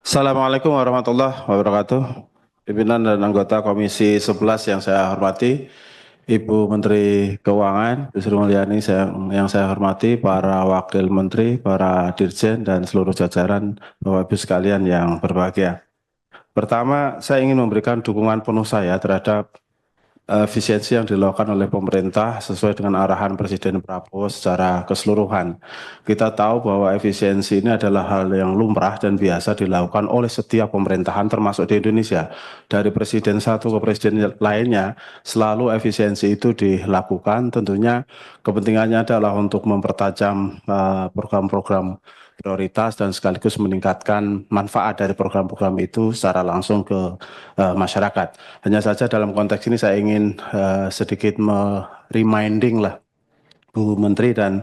Assalamualaikum warahmatullahi wabarakatuh. Pimpinan dan anggota Komisi 11 yang saya hormati, Ibu Menteri Keuangan, Bu Sri Mulyani yang saya hormati, para Wakil Menteri, para Dirjen, dan seluruh jajaran Bapak Ibu sekalian yang berbahagia. Pertama, saya ingin memberikan dukungan penuh saya terhadap efisiensi yang dilakukan oleh pemerintah sesuai dengan arahan Presiden Prabowo secara keseluruhan. Kita tahu bahwa efisiensi ini adalah hal yang lumrah dan biasa dilakukan oleh setiap pemerintahan termasuk di Indonesia. Dari presiden satu ke presiden lainnya, selalu efisiensi itu dilakukan. Tentunya kepentingannya adalah untuk mempertajam program-program prioritas dan sekaligus meningkatkan manfaat dari program-program itu secara langsung ke masyarakat. Hanya saja dalam konteks ini saya ingin sedikit reminding lah Bu Menteri dan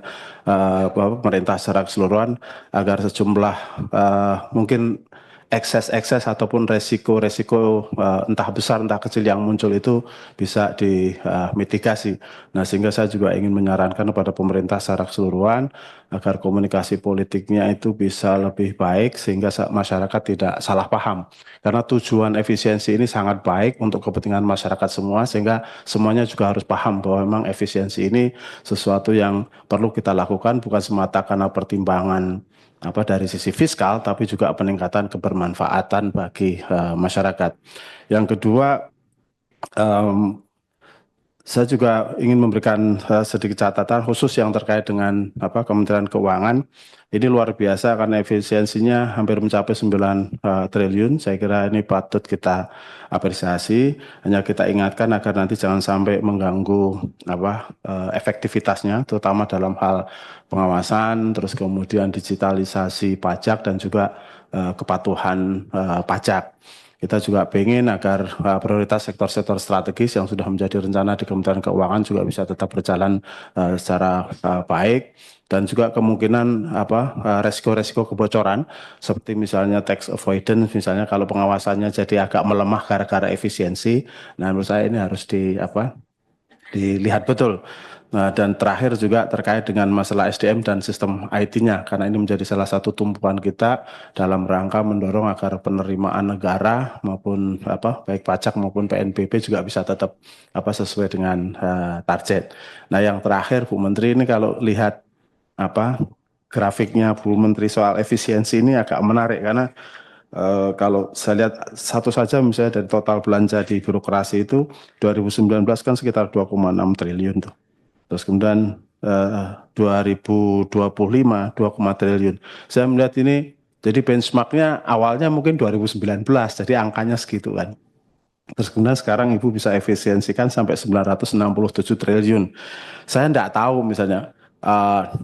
pemerintah secara keseluruhan agar sejumlah mungkin ekses-ekses ataupun resiko-resiko entah besar entah kecil yang muncul itu bisa dimitigasi. Nah, sehingga saya juga ingin menyarankan kepada pemerintah secara keseluruhan agar komunikasi politiknya itu bisa lebih baik sehingga masyarakat tidak salah paham. Karena tujuan efisiensi ini sangat baik untuk kepentingan masyarakat semua sehingga semuanya juga harus paham bahwa memang efisiensi ini sesuatu yang perlu kita lakukan bukan semata karena pertimbangan dari sisi fiskal, tapi juga peningkatan kebermanfaatan bagi masyarakat. Yang kedua, um, saya juga ingin memberikan sedikit catatan khusus yang terkait dengan Kementerian Keuangan. Ini luar biasa karena efisiensinya hampir mencapai 9 triliun. Saya kira ini patut kita apresiasi. Hanya kita ingatkan agar nanti jangan sampai mengganggu efektivitasnya, terutama dalam hal pengawasan, terus kemudian digitalisasi pajak dan juga kepatuhan pajak. Kita juga ingin agar prioritas sektor-sektor strategis yang sudah menjadi rencana di Kementerian Keuangan juga bisa tetap berjalan secara baik dan juga kemungkinan resiko-resiko kebocoran seperti misalnya tax avoidance, misalnya kalau pengawasannya jadi agak melemah gara-gara efisiensi. Nah, menurut saya ini harus dilihat betul. Nah, dan terakhir juga terkait dengan masalah SDM dan sistem IT-nya, karena ini menjadi salah satu tumpuan kita dalam rangka mendorong agar penerimaan negara maupun baik pajak maupun PNBP juga bisa tetap sesuai dengan target. Nah, yang terakhir Bu Menteri, ini kalau lihat grafiknya Bu Menteri soal efisiensi ini agak menarik karena kalau saya lihat satu saja misalnya dari total belanja di birokrasi itu 2019 kan sekitar 2,6 triliun tuh. Terus kemudian 2025 2, triliun. Saya melihat ini jadi benchmarknya awalnya mungkin 2019, jadi angkanya segitu kan. Terus kemudian sekarang Ibu bisa efisiensikan sampai 967 triliun. Saya tidak tahu misalnya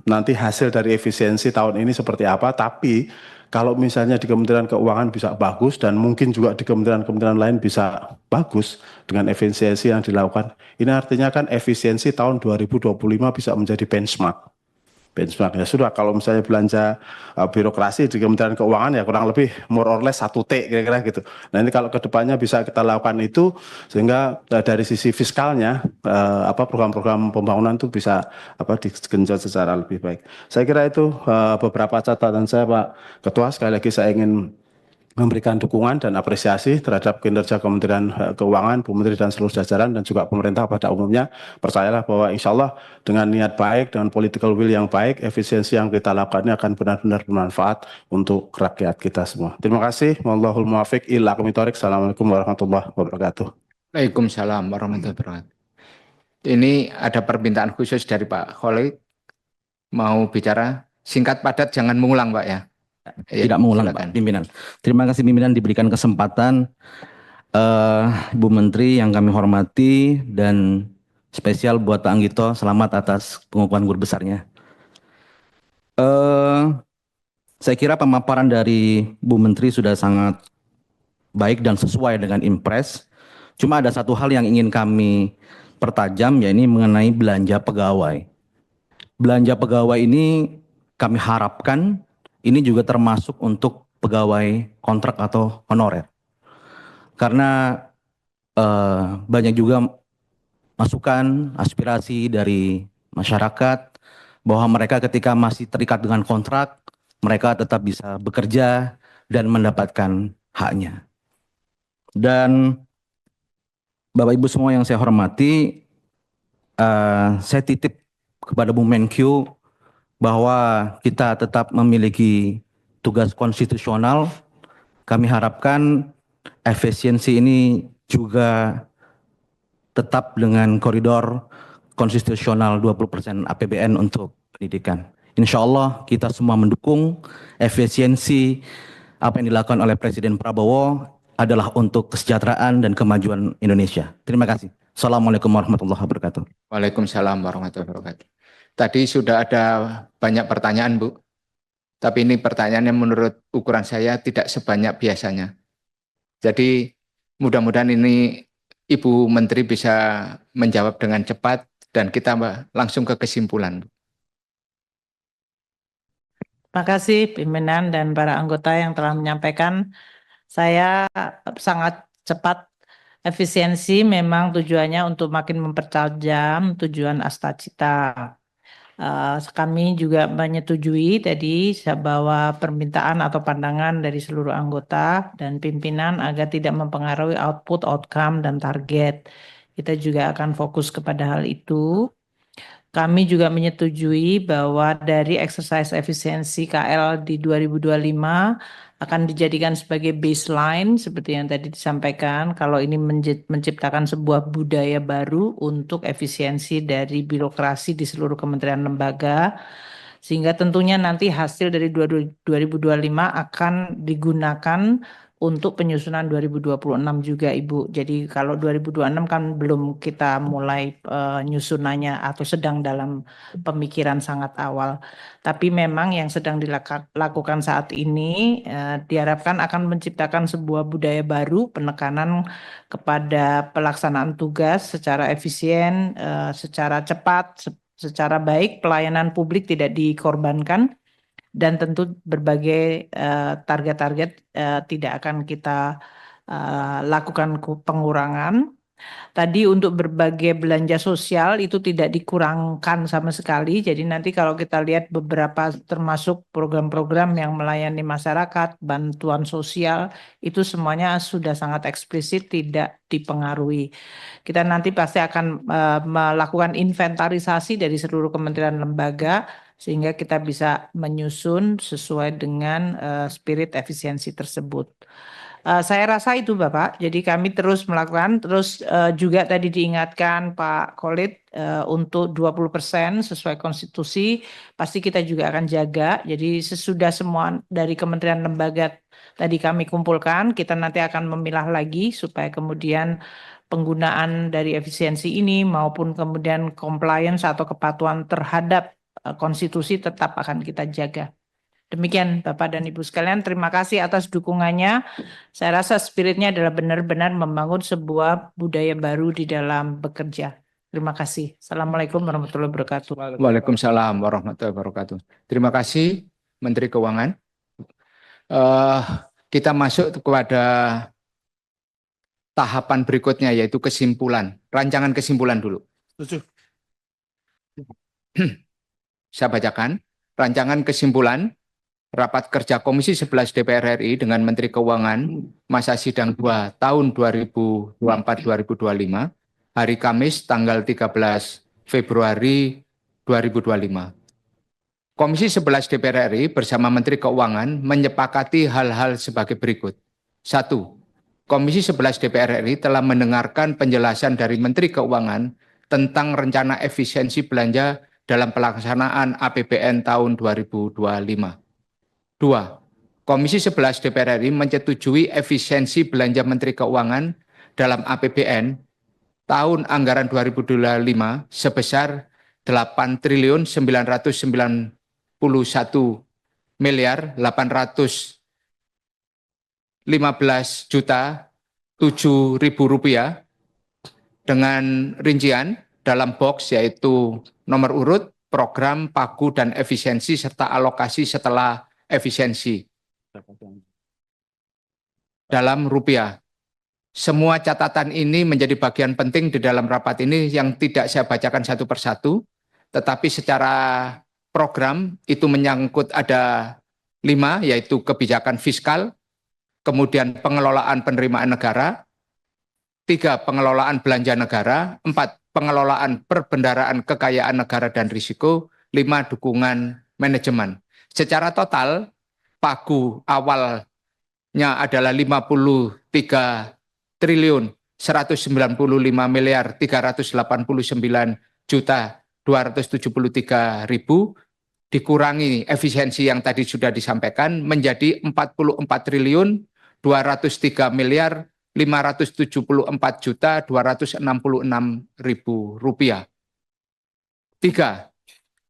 nanti hasil dari efisiensi tahun ini seperti apa, tapi kalau misalnya di Kementerian Keuangan bisa bagus dan mungkin juga di kementerian-kementerian lain bisa bagus dengan efisiensi yang dilakukan, ini artinya kan efisiensi tahun 2025 bisa menjadi benchmark ya sudah kalau misalnya belanja birokrasi di Kementerian Keuangan ya kurang lebih more or less 1T kira-kira gitu. Nah ini kalau kedepannya bisa kita lakukan itu sehingga dari sisi fiskalnya program-program pembangunan itu bisa digenjot secara lebih baik. Saya kira itu beberapa catatan saya Pak Ketua. Sekali lagi saya ingin memberikan dukungan dan apresiasi terhadap kinerja Kementerian Keuangan, Bu Menteri dan seluruh jajaran dan juga pemerintah pada umumnya. Percayalah bahwa insya Allah dengan niat baik, dengan political will yang baik, efisiensi yang kita lakukan ini akan benar-benar bermanfaat untuk rakyat kita semua. Terima kasih. Wallahul muwaffiq ila aqwamit thoriq. Assalamualaikum warahmatullahi wabarakatuh. Waalaikumsalam warahmatullahi wabarakatuh. Ini ada permintaan khusus dari Pak Khalid, mau bicara singkat padat, jangan mengulang Pak ya. Tidak mengulang Pak Pimpinan. Terima kasih Pimpinan diberikan kesempatan. Bu Menteri yang kami hormati dan spesial buat Pak Anggito, selamat atas pengukuhan guru besarnya. Saya kira pemaparan dari Bu Menteri sudah sangat baik dan sesuai dengan impres. Cuma ada satu hal yang ingin kami pertajam, yaitu mengenai belanja pegawai. Belanja pegawai ini kami harapkan ini juga termasuk untuk pegawai kontrak atau honorer. Karena banyak juga masukan, aspirasi dari masyarakat bahwa mereka ketika masih terikat dengan kontrak, mereka tetap bisa bekerja dan mendapatkan haknya. Dan Bapak Ibu semua yang saya hormati, saya titip kepada Bu Menkyu bahwa kita tetap memiliki tugas konstitusional. Kami harapkan efisiensi ini juga tetap dengan koridor konstitusional 20% APBN untuk pendidikan. Insya Allah kita semua mendukung efisiensi apa yang dilakukan oleh Presiden Prabowo adalah untuk kesejahteraan dan kemajuan Indonesia. Terima kasih. Assalamualaikum warahmatullahi wabarakatuh. Waalaikumsalam warahmatullahi wabarakatuh. Tadi sudah ada banyak pertanyaan, Bu. Tapi ini pertanyaannya menurut ukuran saya tidak sebanyak biasanya. Jadi mudah-mudahan ini Ibu Menteri bisa menjawab dengan cepat dan kita langsung ke kesimpulan. Terima kasih pimpinan dan para anggota yang telah menyampaikan. Saya sangat cepat. Efisiensi memang tujuannya untuk makin mempertajam tujuan Astacita. Kami juga menyetujui tadi bahwa permintaan atau pandangan dari seluruh anggota dan pimpinan agar tidak mempengaruhi output, outcome, dan target. Kita juga akan fokus kepada hal itu. Kami juga menyetujui bahwa dari exercise efisiensi KL di 2025 akan dijadikan sebagai baseline seperti yang tadi disampaikan, kalau ini menciptakan sebuah budaya baru untuk efisiensi dari birokrasi di seluruh kementerian lembaga, sehingga tentunya nanti hasil dari 2025 akan digunakan untuk penyusunan 2026 juga Ibu. Jadi kalau 2026 kan belum kita mulai nyusunannya atau sedang dalam pemikiran sangat awal. Tapi memang yang sedang dilakukan saat ini diharapkan akan menciptakan sebuah budaya baru, penekanan kepada pelaksanaan tugas secara efisien, secara cepat, secara baik, pelayanan publik tidak dikorbankan, dan tentu berbagai target-target tidak akan kita lakukan pengurangan. Tadi untuk berbagai belanja sosial itu tidak dikurangkan sama sekali. Jadi nanti kalau kita lihat beberapa termasuk program-program yang melayani masyarakat, bantuan sosial, itu semuanya sudah sangat eksplisit tidak dipengaruhi. Kita nanti pasti akan melakukan inventarisasi dari seluruh kementerian lembaga sehingga kita bisa menyusun sesuai dengan spirit efisiensi tersebut. Saya rasa itu Bapak, jadi kami terus melakukan, terus juga tadi diingatkan Pak Khalid untuk 20% sesuai konstitusi, pasti kita juga akan jaga, jadi sesudah semua dari kementerian lembaga tadi kami kumpulkan, kita nanti akan memilah lagi supaya kemudian penggunaan dari efisiensi ini maupun kemudian compliance atau kepatuhan terhadap konstitusi tetap akan kita jaga. Demikian Bapak dan Ibu sekalian, terima kasih atas dukungannya. Saya rasa spiritnya adalah benar-benar membangun sebuah budaya baru di dalam bekerja. Terima kasih. Assalamualaikum warahmatullahi wabarakatuh. Waalaikumsalam warahmatullahi wabarakatuh. Terima kasih Menteri Keuangan. Kita masuk kepada tahapan berikutnya yaitu kesimpulan. Rancangan kesimpulan dulu. Saya bacakan. Rancangan kesimpulan Rapat Kerja Komisi 11 DPR RI dengan Menteri Keuangan masa sidang 2 tahun 2024-2025 hari Kamis tanggal 13 Februari 2025. Komisi 11 DPR RI bersama Menteri Keuangan menyepakati hal-hal sebagai berikut. 1. Komisi 11 DPR RI telah mendengarkan penjelasan dari Menteri Keuangan tentang rencana efisiensi belanja dalam pelaksanaan APBN tahun 2025. 2. Komisi 11 DPR RI menyetujui efisiensi belanja Menteri Keuangan dalam APBN tahun anggaran 2025 sebesar 8.991.815.007.000 rupiah dengan rincian dalam box yaitu nomor urut, program, pagu, dan efisiensi serta alokasi setelah efisiensi dalam rupiah. Semua catatan ini menjadi bagian penting di dalam rapat ini yang tidak saya bacakan satu persatu, tetapi secara program itu menyangkut ada 5, yaitu kebijakan fiskal, kemudian pengelolaan penerimaan negara, 3. Pengelolaan belanja negara, 4. Pengelolaan perbendaharaan kekayaan negara dan risiko, 5. Dukungan manajemen. Secara total, pagu awalnya adalah 53 triliun 195 miliar 389 juta 273 ribu, dikurangi efisiensi yang tadi sudah disampaikan menjadi 44 triliun 203 miliar 574 juta 266 ribu rupiah. 3.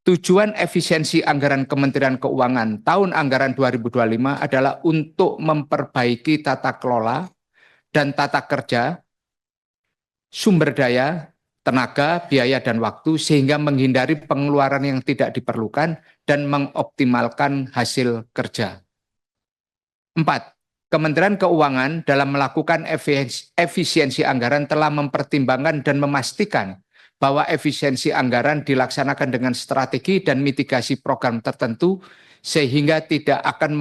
Tujuan efisiensi anggaran Kementerian Keuangan tahun anggaran 2025 adalah untuk memperbaiki tata kelola dan tata kerja, sumber daya, tenaga, biaya, dan waktu sehingga menghindari pengeluaran yang tidak diperlukan dan mengoptimalkan hasil kerja. 4. Kementerian Keuangan dalam melakukan efisiensi anggaran telah mempertimbangkan dan memastikan bahwa efisiensi anggaran dilaksanakan dengan strategi dan mitigasi program tertentu sehingga tidak akan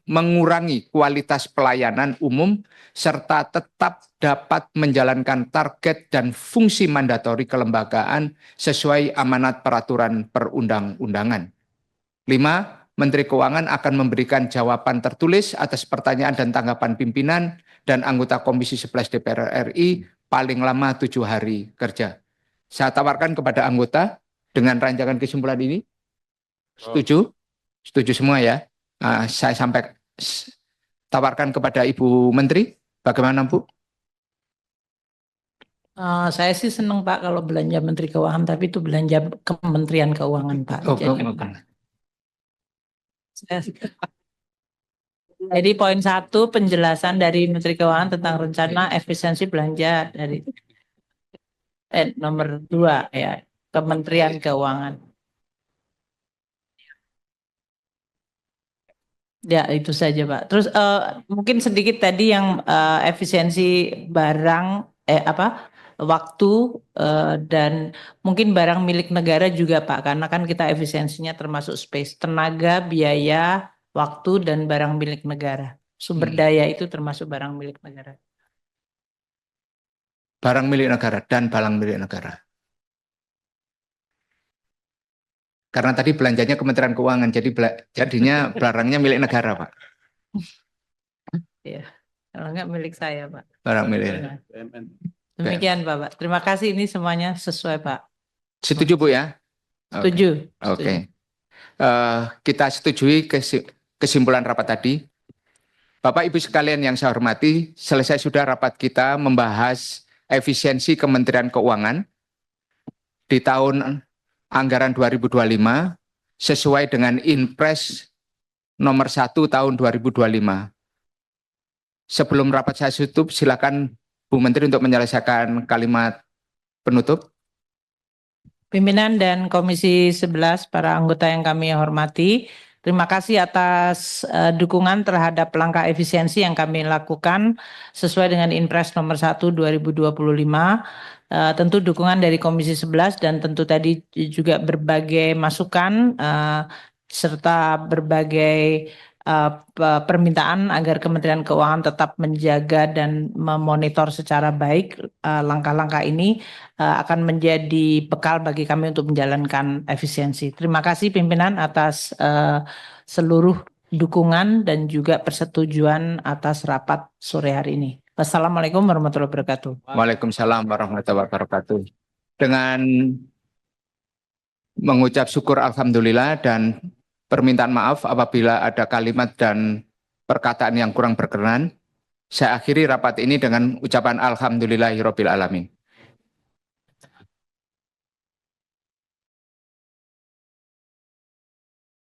mengurangi kualitas pelayanan umum serta tetap dapat menjalankan target dan fungsi mandatori kelembagaan sesuai amanat peraturan perundang-undangan. 5. Menteri Keuangan akan memberikan jawaban tertulis atas pertanyaan dan tanggapan pimpinan dan anggota Komisi 11 DPR RI paling lama 7 hari kerja. Saya tawarkan kepada anggota dengan rancangan kesimpulan ini. Setuju? Setuju semua ya? Saya tawarkan kepada Ibu Menteri. Bagaimana Bu? Saya sih senang Pak kalau belanja Menteri Keuangan, tapi itu belanja Kementerian Keuangan Pak. Jadi poin 1 penjelasan dari Menteri Keuangan tentang rencana efisiensi belanja dari nomor 2 ya, Kementerian Keuangan. Ya itu saja Pak. Terus mungkin sedikit tadi yang efisiensi barang waktu dan mungkin barang milik negara juga Pak, karena kan kita efisiensinya termasuk space, tenaga, biaya, waktu, dan barang milik negara. Sumber daya itu termasuk barang milik negara. Barang milik negara dan barang milik negara. Karena tadi belanjanya Kementerian Keuangan, jadi jadinya barangnya milik negara Pak. Iya, kalau enggak milik saya Pak. Barang milik. Demikian Bapak. Terima kasih, ini semuanya sesuai Pak. Setuju Bu ya? Setuju. Oke. Kita setujui kesimpulan rapat tadi. Bapak Ibu sekalian yang saya hormati, selesai sudah rapat kita membahas efisiensi Kementerian Keuangan di tahun anggaran 2025 sesuai dengan Inpres nomor 1 tahun 2025. Sebelum rapat saya tutup, silakan Bu Menteri untuk menyelesaikan kalimat penutup. Pimpinan dan Komisi 11, para anggota yang kami hormati, terima kasih atas dukungan terhadap langkah efisiensi yang kami lakukan sesuai dengan Inpres nomor 1 2025. Tentu dukungan dari Komisi 11 dan tentu tadi juga berbagai masukan serta berbagai permintaan agar Kementerian Keuangan tetap menjaga dan memonitor secara baik langkah-langkah ini akan menjadi bekal bagi kami untuk menjalankan efisiensi. Terima kasih pimpinan atas seluruh dukungan dan juga persetujuan atas rapat sore hari ini. Wassalamualaikum warahmatullahi wabarakatuh. Waalaikumsalam warahmatullahi wabarakatuh. Dengan mengucap syukur alhamdulillah dan permintaan maaf apabila ada kalimat dan perkataan yang kurang berkenan, saya akhiri rapat ini dengan ucapan alhamdulillahirabbil alamin.